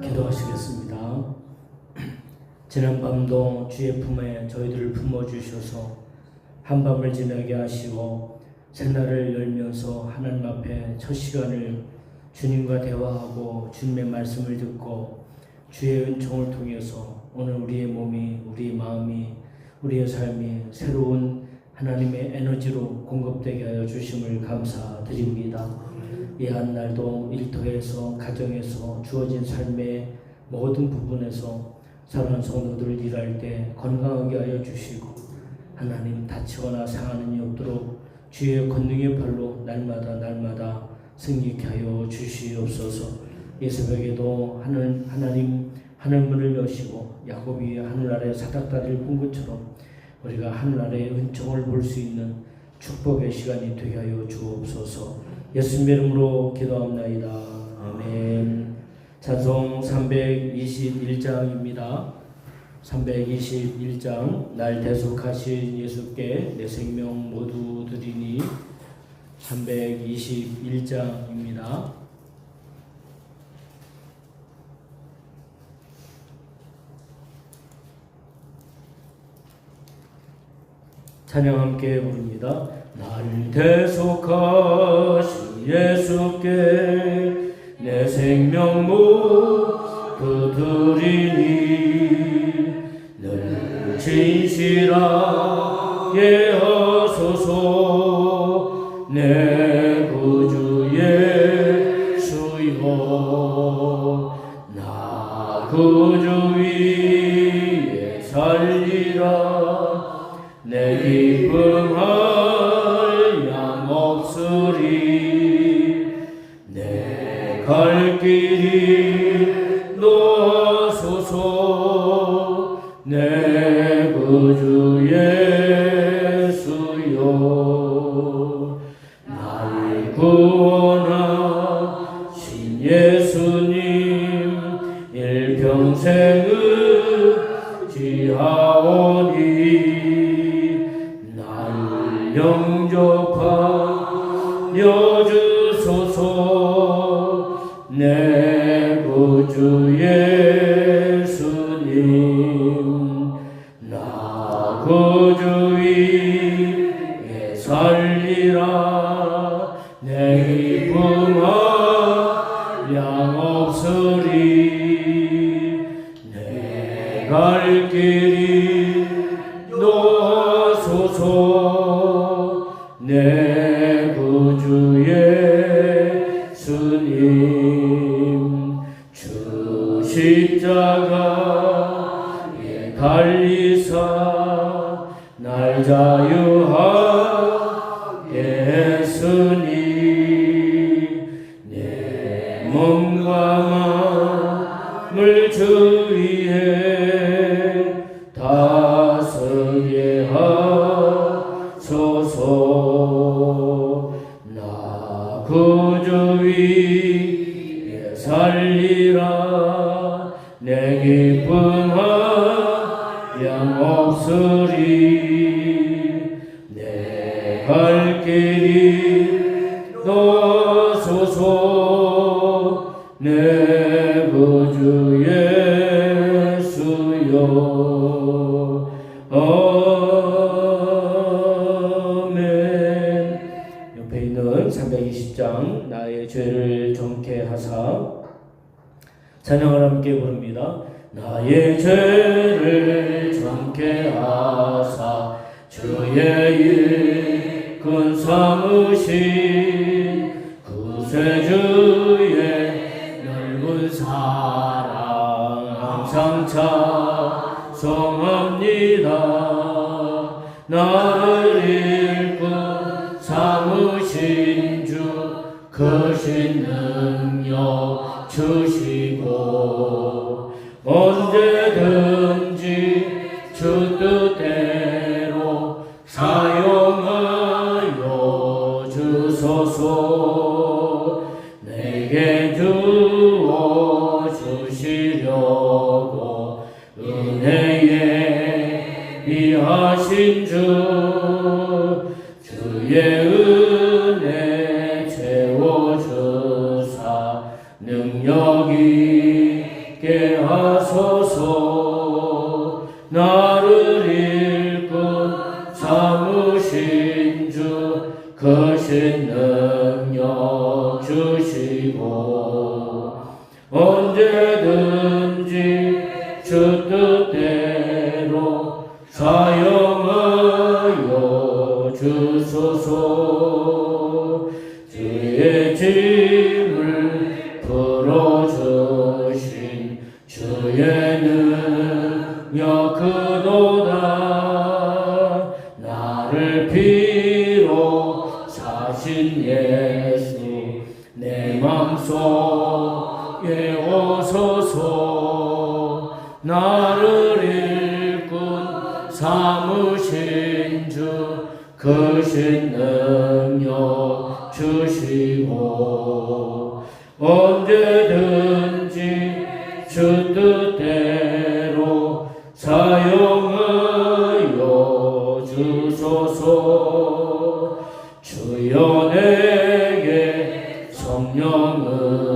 기도하시겠습니다. 지난밤도 주의 품에 저희들을 품어주셔서 한밤을 지나게 하시고 새날을 열면서 하나님 앞에 첫 시간을 주님과 대화하고 주님의 말씀을 듣고 주의 은총을 통해서 오늘 우리의 몸이, 우리의 마음이, 우리의 삶이 새로운 하나님의 에너지로 공급되게 하여 주심을 감사드립니다. 이 한날도 일터에서, 가정에서, 주어진 삶의 모든 부분에서 사랑하는 성도들 일할 때 건강하게 하여 주시고 하나님 다치거나 상하는 일 없도록 주의 권능의 팔로 날마다 승리케 하여 주시옵소서. 이 새벽에도 하나님 하늘문을 여시고 야곱이 하늘 아래 사닥다리를 본 것처럼 우리가 하늘 아래 은총을 볼 수 있는 축복의 시간이 되게 하여 주옵소서. 예수님의 이름으로 기도합나이다. 아멘. 찬송 321장입니다. 321장 날 대속하신 예수께 내 생명 모두 드리니 321장입니다. 찬양 함께 부릅니다. 날 대속하신 예수께 내 생명 모두 드리니 늘 진실하게 하소서. 내 구주 예수여 나 구주 위에 살리라. 내 기쁨할 양 없으리. 내 갈 길이 놓아소서. 내 구주 예수여 날 구원하신 예수님 일평생 의지하오니 영접하여 주소서. 내 구주 예수님 나 구주 위에 살리라. 내 기쁨할 양 없으리. 내 갈 길이 놓아소서. 내 구주 예수님 주 십자가에 달리사 날 자유하게 했으니 내 몸과 마음을 주 위에 다스게 하소서. 나 구주 위에 살리라. 내 기쁨할 양 없으리. 내 갈 길이 놓아소서. 내 구주 예수여 아멘. 옆에 있는 320장 나의 죄를 정케 하사 찬양을 함께 부릅니다. 나의 죄를 정케 하사 주의 일꾼 삼으신 구세주의 넓은 사랑 항상 찬송합니다. 나를 일꾼 삼으신 주 크신 능력 주시고 언제든지 주 뜻대로 사용하여 주소서. 내게 주어 주시려고 은혜에 비하신 주 주의 은혜 채워주사 능력이 있게 하소서. 나를 일꾼 삼으신 주 크신 능력 주시고 언제든지 주 뜻대로 사용하여 주소서. 주의 짐을 풀어주신 주의 능력 크도다. 나를 피로 사신 예수 내 맘속에 오소서. 나를 일꾼 삼으신 주 크신 능력 주시고 언제든지 주 뜻대로 사용하여 주소서. 주여 내게 성령으로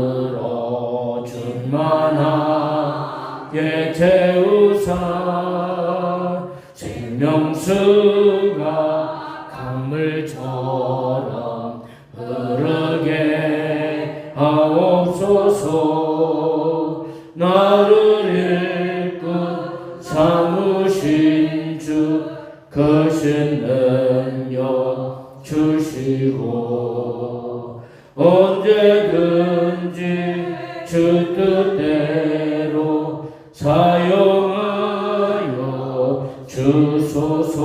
충만하게 채우사 생명수가 강물처럼 흐르게 하옵소서. 나를 일꾼 삼으신 주 크신 능력 주시고 언제든지 주 뜻대로 사용하여 주소서.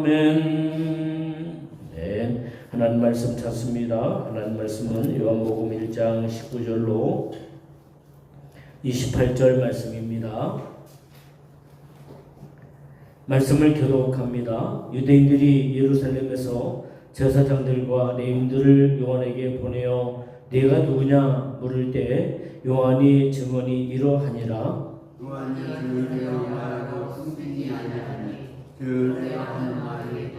아멘. 네, 하나님 말씀 찾습니다. 하나님 말씀은 요한복음 1장 19절로 28절 말씀입니다. 말씀을 교독합니다. 유대인들이 예루살렘에서 제사장들과 레위인들을 요한에게 보내어 네가 누구냐 물을 때 요한이 증언이 이러하니라. 요한이 주님이여 말하고 숨기지 아니하니 주의 하는 말이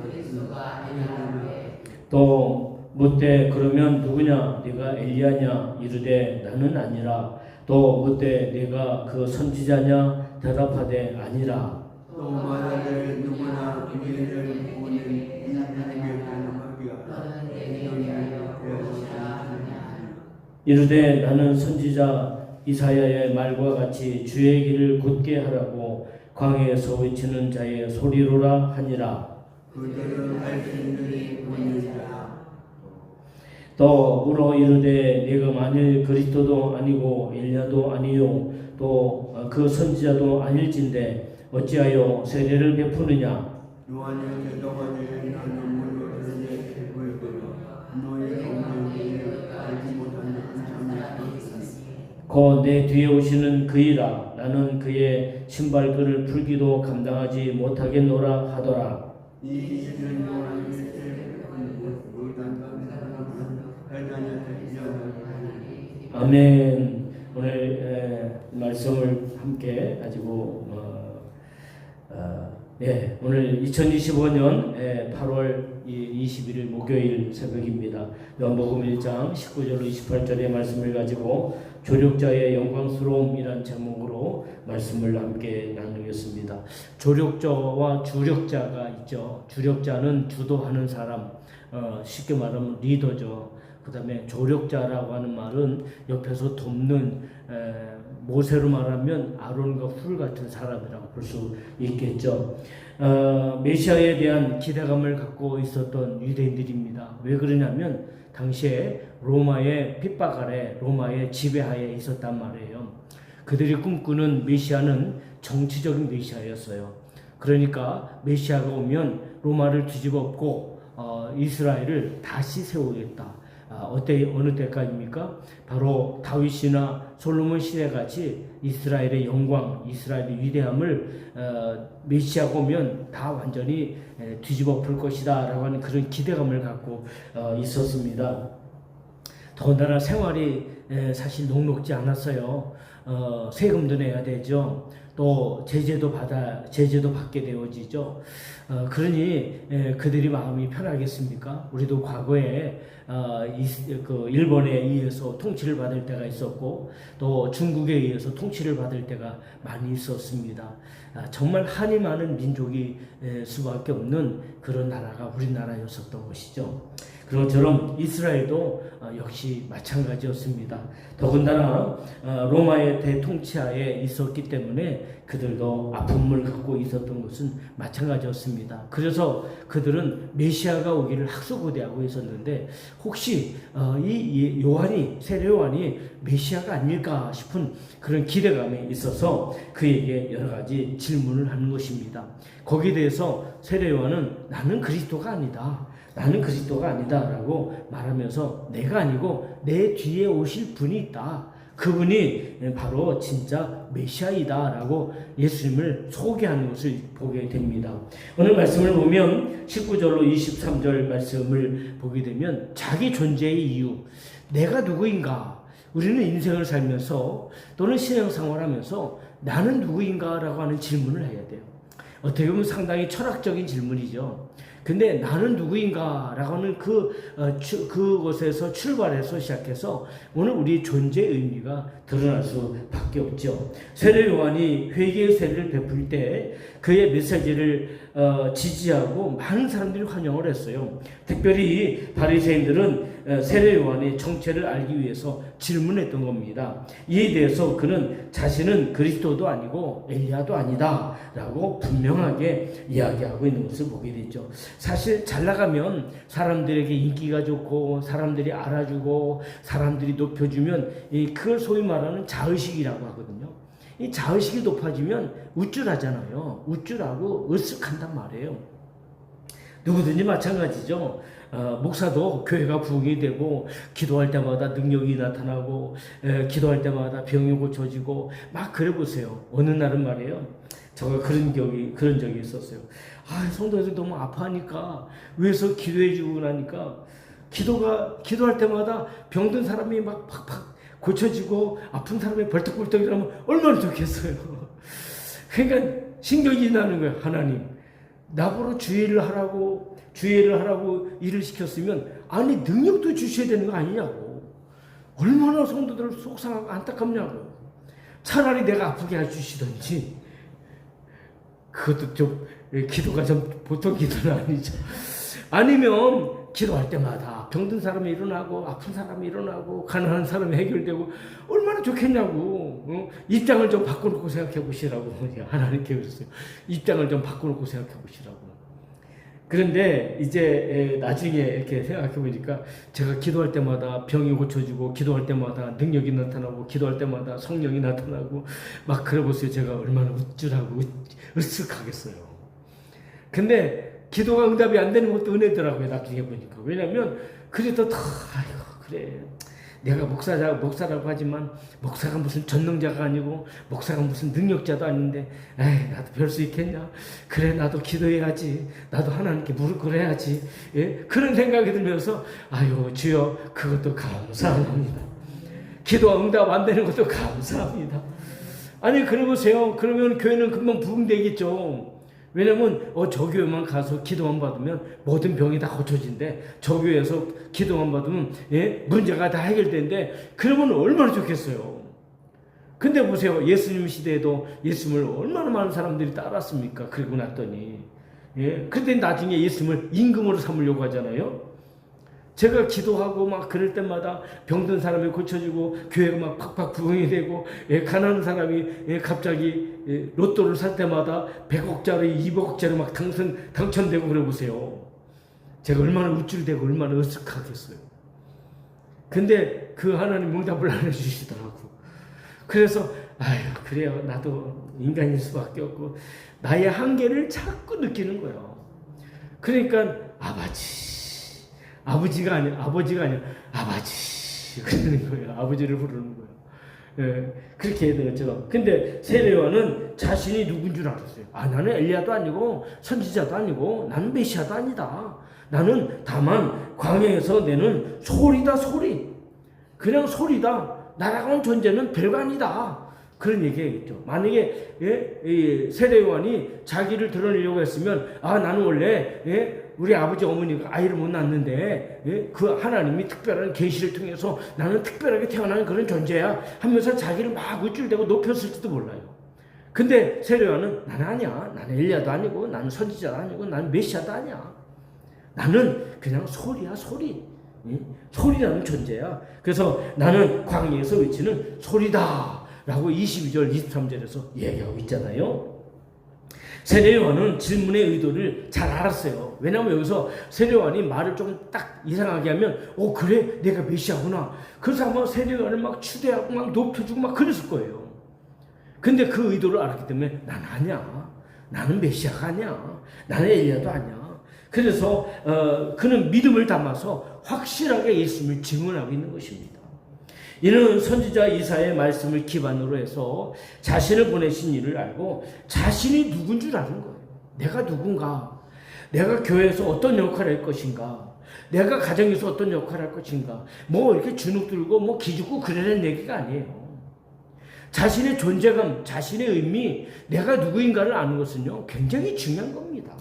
그리스도가 아니하는데. 또 묻되 그러면 누구냐 네가 엘리야냐 이르되 나는 아니라. 또 묻되 네가 그 선지자냐 대답하되 아니라. 또 말하되 누구나 우리를 보니 하나님께 가능하기가 이르되 나는 선지자 이사야의 말과 같이 주의 길을 굳게 하라고 광야에서 외치는 자의 소리로라 하니라. 그들은 알신들이 보이니라. 또 물어 이르되 네가 만일 그리스도도 아니고 엘리야도 아니요 또 그 선지자도 아닐진데 어찌하여 세례를 베푸느냐. 요한이 대답하되 나는 물러들게 보이거라. 너희 성령이 알지 못하는 곧 내 뒤에 오시는 그이라. 나는 그의 신발끈을 풀기도 감당하지 못하겠노라 하더라. 이 일은 요한이 아멘. 오늘 말씀을 함께 가지고 오늘 2025년 8월 21일 목요일 새벽입니다. 요한복음 1장 19절로 28절의 말씀을 가지고 조력자의 영광스러움이란 제목으로 말씀을 함께 나누겠습니다. 조력자와 주력자가 있죠. 주력자는 주도하는 사람, 쉽게 말하면 리더죠. 그 다음에 조력자라고 하는 말은 옆에서 돕는, 모세로 말하면 아론과 훌 같은 사람이라고 볼 수 있겠죠. 메시아에 대한 기대감을 갖고 있었던 유대인들입니다. 왜 그러냐면 당시에 로마의 핍박 아래, 로마의 지배하에 있었단 말이에요. 그들이 꿈꾸는 메시아는 정치적인 메시아였어요. 그러니까 메시아가 오면 로마를 뒤집어엎고 이스라엘을 다시 세우겠다. 어느 때까지입니까? 바로 다윗이나 솔로몬 시대같이 이스라엘의 영광, 이스라엘의 위대함을 메시아가 오면 다 완전히 뒤집어 엎을 것이다 라고 하는 그런 기대감을 갖고 있었습니다. 더군다나 생활이 사실 녹록지 않았어요. 세금도 내야 되죠. 또 제재도 받게 되어지죠. 그러니 그들이 마음이 편하겠습니까? 우리도 과거에 그 일본에 의해서 통치를 받을 때가 있었고 또 중국에 의해서 통치를 받을 때가 많이 있었습니다. 정말 한이 많은 민족이 수밖에 없는 그런 나라가 우리나라였었던 것이죠. 그것처럼 이스라엘도 역시 마찬가지였습니다. 더군다나 로마의 대통치하에 있었기 때문에 그들도 아픔을 갖고 있었던 것은 마찬가지였습니다. 그래서 그들은 메시아가 오기를 학수고대하고 있었는데 혹시 이 세례 요한이 메시아가 아닐까 싶은 그런 기대감이 있어서 그에게 여러 가지 질문을 하는 것입니다. 거기에 대해서 세례 요한은 나는 그리스도가 아니다. 나는 그리스도가 아니다라고 말하면서 내가 아니고 내 뒤에 오실 분이 있다. 그분이 바로 진짜 메시아이다라고 예수님을 소개하는 것을 보게 됩니다. 오늘 말씀을 보면 19절로 23절 말씀을 보게 되면 자기 존재의 이유, 내가 누구인가? 우리는 인생을 살면서 또는 신앙생활을 하면서 나는 누구인가라고 하는 질문을 해야 돼요. 어떻게 보면 상당히 철학적인 질문이죠. 근데 나는 누구인가라고 하는 그것에서 출발해서 시작해서 오늘 우리 존재의 의미가 드러날 수밖에 없죠. 세례 요한이 회개의 세례를 베풀 때 그의 메시지를 지지하고 많은 사람들이 환영을 했어요. 특별히 바리새인들은 세례 요한의 정체를 알기 위해서 질문했던 겁니다. 이에 대해서 그는 자신은 그리스도도 아니고 엘리야도 아니다라고 분명하게 이야기하고 있는 것을 보게 되죠. 사실 잘 나가면 사람들에게 인기가 좋고 사람들이 알아주고 사람들이 높여주면 그걸 소위 말하는 자의식이라고 하거든요. 이 자의식이 높아지면 우쭐하잖아요. 우쭐하고 으쓱한단 말이에요. 누구든지 마찬가지죠. 목사도 교회가 부흥이 되고 기도할 때마다 능력이 나타나고 기도할 때마다 병이 고쳐지고 막 그래 보세요. 어느 날은 말이에요. 제가 그런 적이 있었어요. 성도들 너무 아파하니까 위에서 기도해 주고 나니까 기도할 때마다 병든 사람이 막 팍팍 고쳐지고 아픈 사람이 벌떡벌떡 일어나면 얼마나 좋겠어요. 그러니까 신경이 나는 거예요. 하나님 나보러 주의를 하라고 일을 시켰으면 아니 능력도 주셔야 되는 거 아니냐고. 얼마나 성도들을 속상하고 안타깝냐고. 차라리 내가 아프게 해주시든지. 그것도 좀 기도가 좀 보통 기도는 아니죠. 아니면 기도할 때마다 병든 사람이 일어나고 아픈 사람이 일어나고 가난한 사람이 해결되고 얼마나 좋겠냐고. 입장을 좀 바꿔놓고 생각해 보시라고 하나님께 그랬어요. 입장을 좀 바꿔놓고 생각해 보시라고. 그런데 이제 나중에 이렇게 생각해 보니까 제가 기도할 때마다 병이 고쳐지고 기도할 때마다 능력이 나타나고 기도할 때마다 성령이 나타나고 막 그래 보세요. 제가 얼마나 우쭐하고 으쓱하겠어요. 근데 기도가 응답이 안 되는 것도 은혜더라고요. 나중에 보니까. 왜냐면 그래도 그래. 내가 목사라고 하지만 목사가 무슨 전능자가 아니고 목사가 무슨 능력자도 아닌데 나도 별 수 있겠냐. 그래 나도 기도해야지. 나도 하나님께 무릎 꿇어야지. 그런 생각이 들면서 주여 그것도 감사합니다. 기도가 응답 안 되는 것도 감사합니다. 아니 그래 보세요. 그러면 교회는 금방 부흥되겠죠. 왜냐면 저 교회만 가서 기도만 받으면 모든 병이 다 고쳐진대. 저 교회에서 기도만 받으면 문제가 다 해결된대. 그러면 얼마나 좋겠어요. 근데 보세요. 예수님 시대에도 예수님을 얼마나 많은 사람들이 따랐습니까? 그리고 났더니 근데 나중에 예수님을 임금으로 삼으려고 하잖아요. 제가 기도하고 막 그럴 때마다 병든 사람이 고쳐지고 교회가 막 팍팍 부흥이 되고 가난한 사람이 갑자기 로또를 살 때마다 100억짜리 200억짜리 막 당첨되고 그래 보세요. 제가 얼마나 우쭐대고 얼마나 으쓱하겠어요. 근데 그 하나님 응답을 안 해주시더라고. 그래서 그래요. 나도 인간일 수밖에 없고 나의 한계를 자꾸 느끼는 거예요. 그러니까 아버지가 아니라 아버지 그러는 거예요. 아버지를 부르는 거예요. 그렇게 해야 되겠죠. 근데 세례 요한은 자신이 누군 줄 알았어요. 나는 엘리야도 아니고 선지자도 아니고 나는 메시아도 아니다. 나는 다만 광야에서 내는 소리다 소리. 그냥 소리다. 나라고 하는 존재는 별거 아니다. 그런 얘기겠죠. 만약에 이 세례 요한이 자기를 드러내려고 했으면 나는 원래 우리 아버지 어머니가 아이를 못 낳았는데 그 하나님이 특별한 계시를 통해서 나는 특별하게 태어난 그런 존재야 하면서 자기를 막 우쭐대고 높였을지도 몰라요. 근데 세례 요한은 나는 아니야. 나는 엘리야도 아니고 나는 선지자도 아니고 나는 메시아도 아니야. 나는 그냥 소리야, 소리. 소리라는 존재야. 그래서 나는 광야에서 외치는 소리다 라고 22절 23절에서 얘기하고 있잖아요. 세례 요한은 질문의 의도를 잘 알았어요. 왜냐하면 여기서 세례 요한이 말을 좀 딱 이상하게 하면 그래 내가 메시아구나. 그래서 아마 세례 요한을 막 추대하고 막 높여주고 막 그랬을 거예요. 근데 그 의도를 알았기 때문에 난 아니야. 나는 메시아가 아니야. 나는 엘리야도 아니야. 그래서 그는 믿음을 담아서 확실하게 예수님을 증언하고 있는 것입니다. 이는 선지자 이사야의 말씀을 기반으로 해서 자신을 보내신 이를 알고 자신이 누군 줄 아는 거예요. 내가 누군가, 내가 교회에서 어떤 역할을 할 것인가, 내가 가정에서 어떤 역할을 할 것인가, 뭐 이렇게 주눅 들고 뭐 기죽고 그러는 얘기가 아니에요. 자신의 존재감, 자신의 의미, 내가 누구인가를 아는 것은요 굉장히 중요한 겁니다.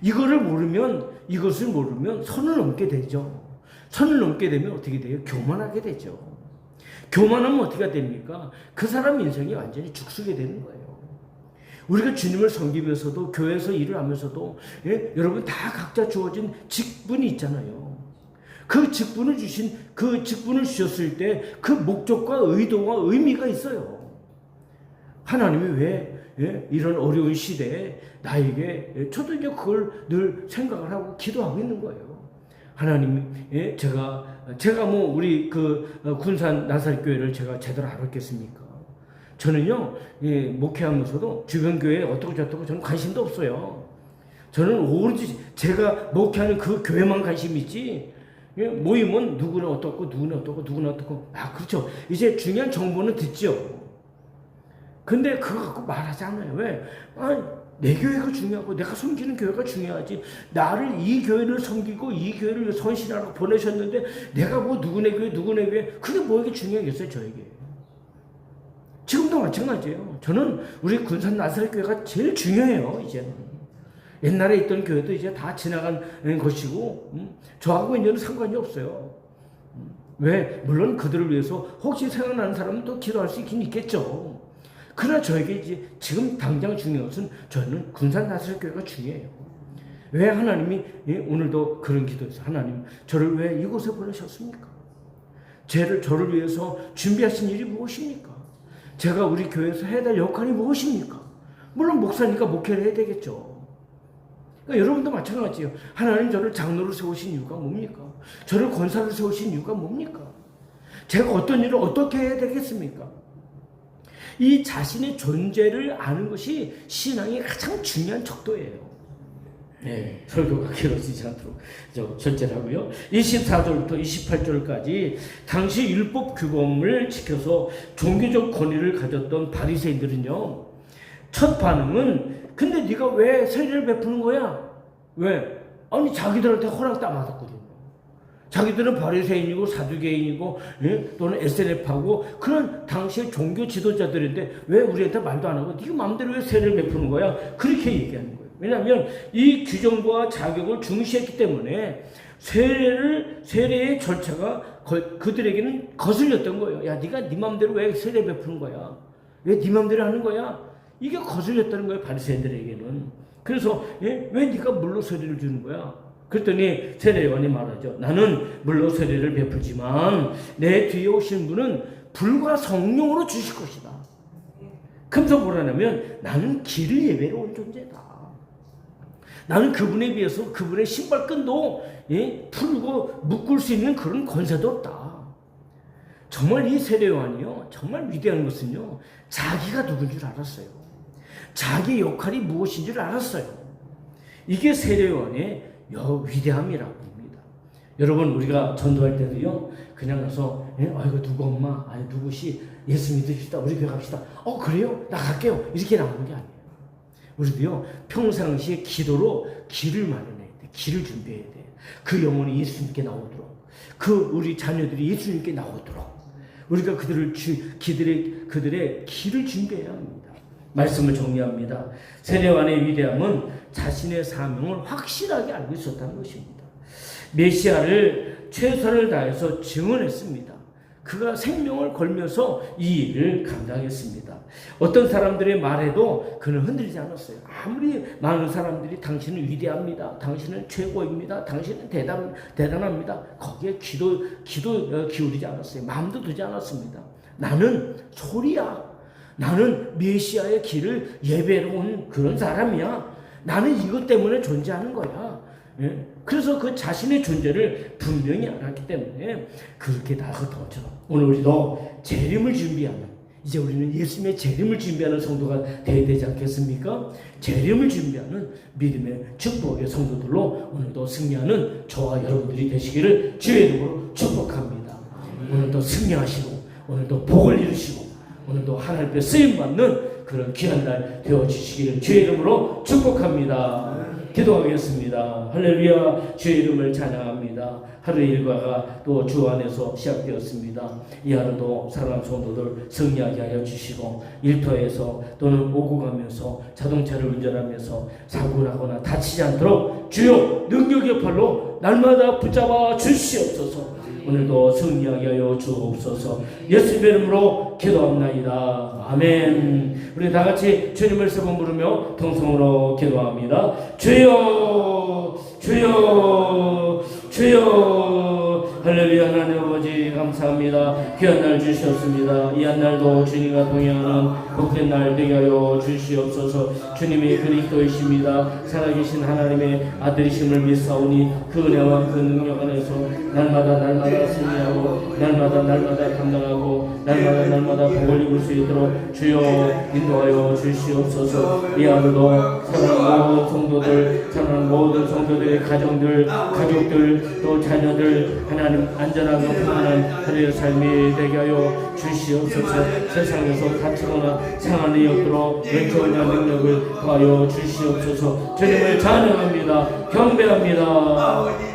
이것을 모르면 선을 넘게 되죠. 선을 넘게 되면 어떻게 돼요? 교만하게 되죠. 교만하면 어떻게 됩니까? 그 사람 인생이 완전히 죽쓰게 되는 거예요. 우리가 주님을 섬기면서도 교회에서 일을 하면서도 여러분 다 각자 주어진 직분이 있잖아요. 그 직분을 주셨을 때 그 목적과 의도와 의미가 있어요. 하나님이 왜 이런 어려운 시대에 나에게 저도 이제 그걸 늘 생각을 하고 기도하고 있는 거예요. 하나님, 제가 뭐 우리 그 군산 나사렛교회를 제가 제대로 알았겠습니까? 저는요, 목회하면서도 주변 교회에 어떻고 저떻고 저는 관심도 없어요. 저는 오로지 제가 목회하는 그 교회만 관심이 있지. 모임은 누구는 어떻고 누구는 어떻고 누구는 어떻고 그렇죠. 이제 중요한 정보는 듣죠. 근데 그거 갖고 말하지 않아요. 왜? 내 교회가 중요하고 내가 섬기는 교회가 중요하지. 나를 이 교회를 섬기고 이 교회를 선신하라고 보내셨는데 내가 뭐 누구네 교회 그게 뭐에게 중요하겠어요 저에게. 지금도 마찬가지예요. 저는 우리 군산 나사렛교회가 제일 중요해요. 이제는. 옛날에 있던 교회도 이제 다 지나간 것이고 저하고 이제는 상관이 없어요. 왜? 물론 그들을 위해서 혹시 생각나는 사람은 또 기도할 수 있긴 있겠죠. 그러나 저에게 이제 지금 당장 중요한 것은 저는 군산 나사렛교회가 중요해요. 왜 하나님이 오늘도 그런 기도했어요. 하나님 저를 왜 이곳에 보내셨습니까? 저를 위해서 준비하신 일이 무엇입니까? 제가 우리 교회에서 해야 될 역할이 무엇입니까? 물론 목사니까 목회를 해야 되겠죠. 그러니까 여러분도 마찬가지예요. 하나님 저를 장로로 세우신 이유가 뭡니까? 저를 권사로 세우신 이유가 뭡니까? 제가 어떤 일을 어떻게 해야 되겠습니까? 이 자신의 존재를 아는 것이 신앙의 가장 중요한 척도예요. 설교가 길어지지 않도록 절제를 하고요. 24절부터 28절까지 당시 율법 규범을 지켜서 종교적 권위를 가졌던 바리새인들은요. 첫 반응은 근데 네가 왜 세례를 베푸는 거야? 왜? 아니 자기들한테 허락 다 받았거든요. 자기들은 바리새인이고 사두개인이고 또는 SNF하고 그런 당시의 종교 지도자들인데 왜 우리한테 말도 안 하고 네가 마음대로 왜 세례를 베푸는 거야? 그렇게 얘기하는 거예요. 왜냐하면 이 규정과 자격을 중시했기 때문에 세례의 절차가 그들에게는 거슬렸던 거예요. 야 네가 네 마음대로 왜 세례 베푸는 거야? 왜 네 마음대로 하는 거야? 이게 거슬렸다는 거예요. 바리새인들에게는. 그래서 왜 네가 물로 세례를 주는 거야? 그랬더니 세례 요한이 말하죠. 나는 물로 세례를 베풀지만 내 뒤에 오신 분은 불과 성령으로 주실 것이다. 그래서 뭐라냐면 나는 길을 예배로 온 존재다. 나는 그분에 비해서 그분의 신발끈도 풀고 묶을 수 있는 그런 권세도 없다. 정말 이 세례 요한이요. 정말 위대한 것은요. 자기가 누군 줄 알았어요. 자기 역할이 무엇인 줄 알았어요. 이게 세례 요한의 위대함이라고 봅니다. 여러분 우리가 전도할 때도요. 그냥 가서 아이고 누구 엄마 아니 누구시 예수 믿으시다 우리 교회 갑시다. 그래요? 나 갈게요. 이렇게 나오는 게 아니에요. 우리도요. 평상시에 기도로 길을 마련해야 돼. 길을 준비해야 돼. 그 영혼이 예수님께 나오도록 그 우리 자녀들이 예수님께 나오도록 우리가 그들의 길을 준비해야 합니다. 말씀을 정리합니다. 세례요한의 위대함은 자신의 사명을 확실하게 알고 있었다는 것입니다. 메시아를 최선을 다해서 증언했습니다. 그가 생명을 걸면서 이 일을 감당했습니다. 어떤 사람들의 말에도 그는 흔들리지 않았어요. 아무리 많은 사람들이 당신은 위대합니다, 당신은 최고입니다, 당신은 대단합니다, 거기에 귀도 기울이지 않았어요. 마음도 두지 않았습니다. 나는 소리야. 나는 메시아의 길을 예배로 온 그런 사람이야. 나는 이것 때문에 존재하는 거야. 예? 그래서 그 자신의 존재를 분명히 알았기 때문에 그렇게 나아가더죠. 오늘 우리도 재림을 준비하는, 이제 우리는 예수님의 재림을 준비하는 성도가 되어야 되지 않겠습니까? 재림을 준비하는 믿음의 축복의 성도들로 오늘도 승리하는 저와 여러분들이 되시기를 주의 이름으로 축복합니다. 오늘도 승리하시고, 오늘도 복을 이루시고, 오늘도 하나님께 쓰임받는 그런 귀한 날 되어주시기를 주의 이름으로 축복합니다. 기도하겠습니다. 할렐루야. 주의 이름을 찬양합니다. 하루의 일과가 또 주 안에서 시작되었습니다. 이 하루도 사랑하는 성도들 승리하게 하여 주시고, 일터에서 또는 오고 가면서 자동차를 운전하면서 사고 나거나 다치지 않도록 주여 능력의 팔로 날마다 붙잡아 주시옵소서. 오늘도 승리하게 하여 주옵소서. 예수님의 이름으로 기도합나이다. 아멘. 우리 다 같이 주님을 세 번 부르며 통성으로 기도합니다. 주여, 주여, 주여. 할렐루야. 하나님 아버지 감사합니다. 귀한 날 주셨습니다. 이 한 날도 주님과 동행하는 복된 날 되게 하여 주시옵소서. 주님이 그리스도이십니다. 살아계신 하나님의 아들이심을 믿사오니 그 은혜와 그 능력 안에서 날마다 승리하고 날마다 감당하고 날마다 복을 입을 수 있도록 주여 인도하여 주시옵소서. 이 하루도 사랑하는 모든 성도들, 사랑하는 모든 성도들의 가정들, 가족들, 또 자녀들 하나님 안전하고 평안한 하루의 삶이 되게 하여 주시옵소서. 세상에서 다투거나 상한 일이 없도록 왼쪽의 능력을 더하여 주시옵소서. 주님을 찬양합니다. 경배합니다.